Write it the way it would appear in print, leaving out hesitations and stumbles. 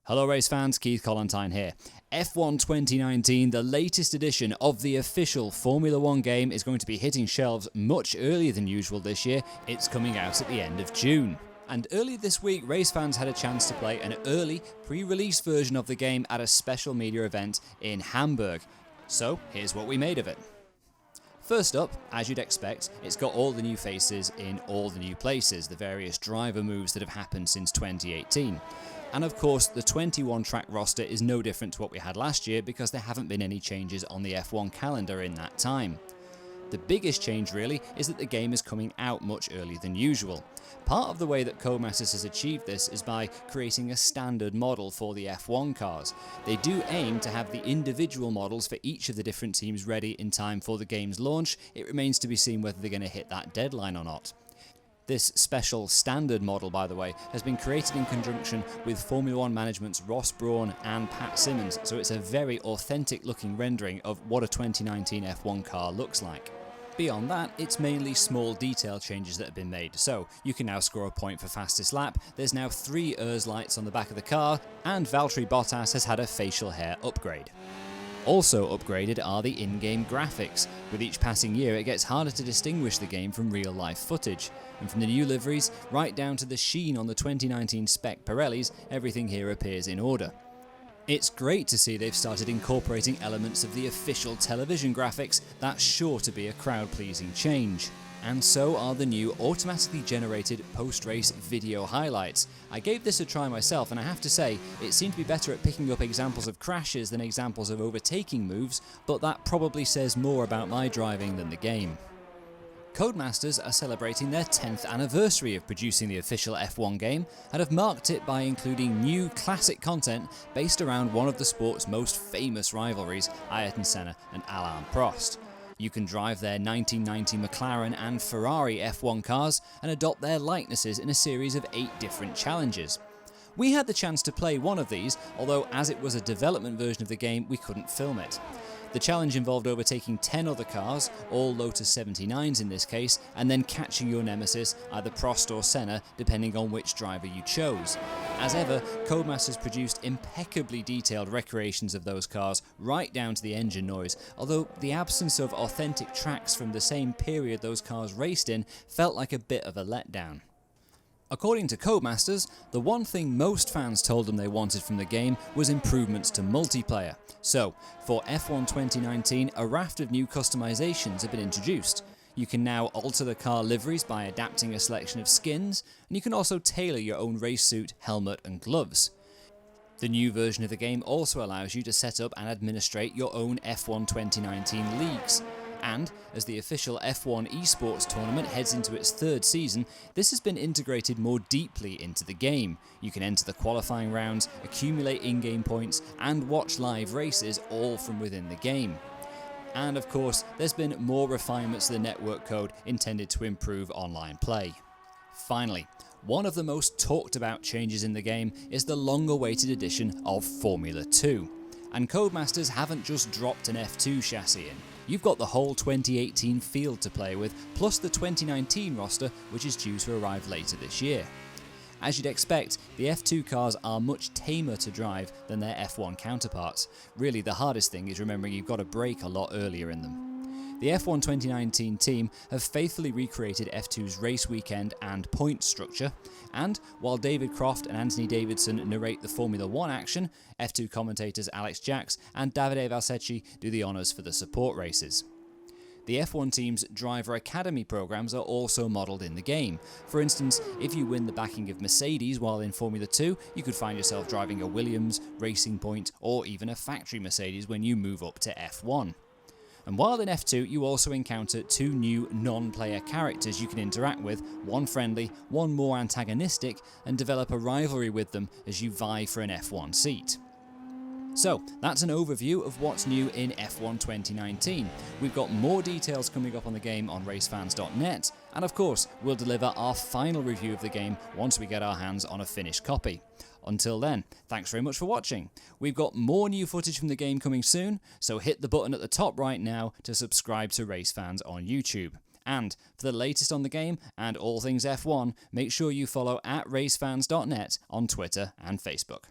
Hello race fans, Keith Collentine here. F1 2019, the latest edition of the official Formula 1 game, is going to be hitting shelves much earlier than usual this year. It's coming out at the end of June. And earlier this week, RaceFans had a chance to play an early, pre-release version of the game at a special media event in Hamburg. So, here's what we made of it. First up, as you'd expect, it's got all the new faces in all the new places, the various driver moves that have happened since 2018. And of course, the 21 track roster is no different to what we had last year because there haven't been any changes on the F1 calendar in that time. The biggest change really is that the game is coming out much earlier than usual. Part of the way that Codemasters has achieved this is by creating a standard model for the F1 cars. They do aim to have the individual models for each of the different teams ready in time for the game's launch. It remains to be seen whether they're going to hit that deadline or not. This special standard model, by the way, has been created in conjunction with Formula 1 management's Ross Brawn and Pat Simmons, so it's a very authentic looking rendering of what a 2019 F1 car looks like. Beyond that, it's mainly small detail changes that have been made, so you can now score a point for fastest lap, there's now 3 ERS lights on the back of the car, and Valtteri Bottas has had a facial hair upgrade. Also upgraded are the in-game graphics. With each passing year, it gets harder to distinguish the game from real-life footage. And from the new liveries, right down to the sheen on the 2019 spec Pirellis, everything here appears in order. It's great to see they've started incorporating elements of the official television graphics. That's sure to be a crowd-pleasing change. And so are the new automatically generated post-race video highlights. I gave this a try myself and I have to say, it seemed to be better at picking up examples of crashes than examples of overtaking moves, but that probably says more about my driving than the game. Codemasters are celebrating their 10th anniversary of producing the official F1 game and have marked it by including new classic content based around one of the sport's most famous rivalries, Ayrton Senna and Alain Prost. You can drive their 1990 McLaren and Ferrari F1 cars and adopt their likenesses in a series of 8 different challenges. We had the chance to play one of these, although as it was a development version of the game, we couldn't film it. The challenge involved overtaking 10 other cars, all Lotus 79s in this case, and then catching your nemesis, either Prost or Senna, depending on which driver you chose. As ever, Codemasters produced impeccably detailed recreations of those cars, right down to the engine noise, although the absence of authentic tracks from the same period those cars raced in felt like a bit of a letdown. According to Codemasters, the one thing most fans told them they wanted from the game was improvements to multiplayer. So, for F1 2019, a raft of new customizations have been introduced. You can now alter the car liveries by adapting a selection of skins, and you can also tailor your own race suit, helmet and gloves. The new version of the game also allows you to set up and administrate your own F1 2019 leagues. And, as the official F1 esports tournament heads into its 3rd season, this has been integrated more deeply into the game. You can enter the qualifying rounds, accumulate in-game points, and watch live races all from within the game. And of course, there's been more refinements to the network code intended to improve online play. Finally, one of the most talked about changes in the game is the long-awaited addition of Formula 2. And Codemasters haven't just dropped an F2 chassis in. You've got the whole 2018 field to play with, plus the 2019 roster, which is due to arrive later this year. As you'd expect, the F2 cars are much tamer to drive than their F1 counterparts. Really, the hardest thing is remembering you've got to brake a lot earlier in them. The F1 2019 team have faithfully recreated F2's race weekend and point structure, and while David Croft and Anthony Davidson narrate the Formula 1 action, F2 commentators Alex Jacks and Davide Valsecchi do the honours for the support races. The F1 team's driver academy programs are also modelled in the game. For instance, if you win the backing of Mercedes while in Formula 2, you could find yourself driving a Williams, Racing Point, or even a factory Mercedes when you move up to F1. And while in F2, you also encounter 2 new non-player characters you can interact with, one friendly, one more antagonistic, and develop a rivalry with them as you vie for an F1 seat. So, that's an overview of what's new in F1 2019. We've got more details coming up on the game on RaceFans.net, and of course, we'll deliver our final review of the game once we get our hands on a finished copy. Until then, thanks very much for watching. We've got more new footage from the game coming soon, so hit the button at the top right now to subscribe to RaceFans on YouTube. And for the latest on the game and all things F1, make sure you follow @RaceFans.net on Twitter and Facebook.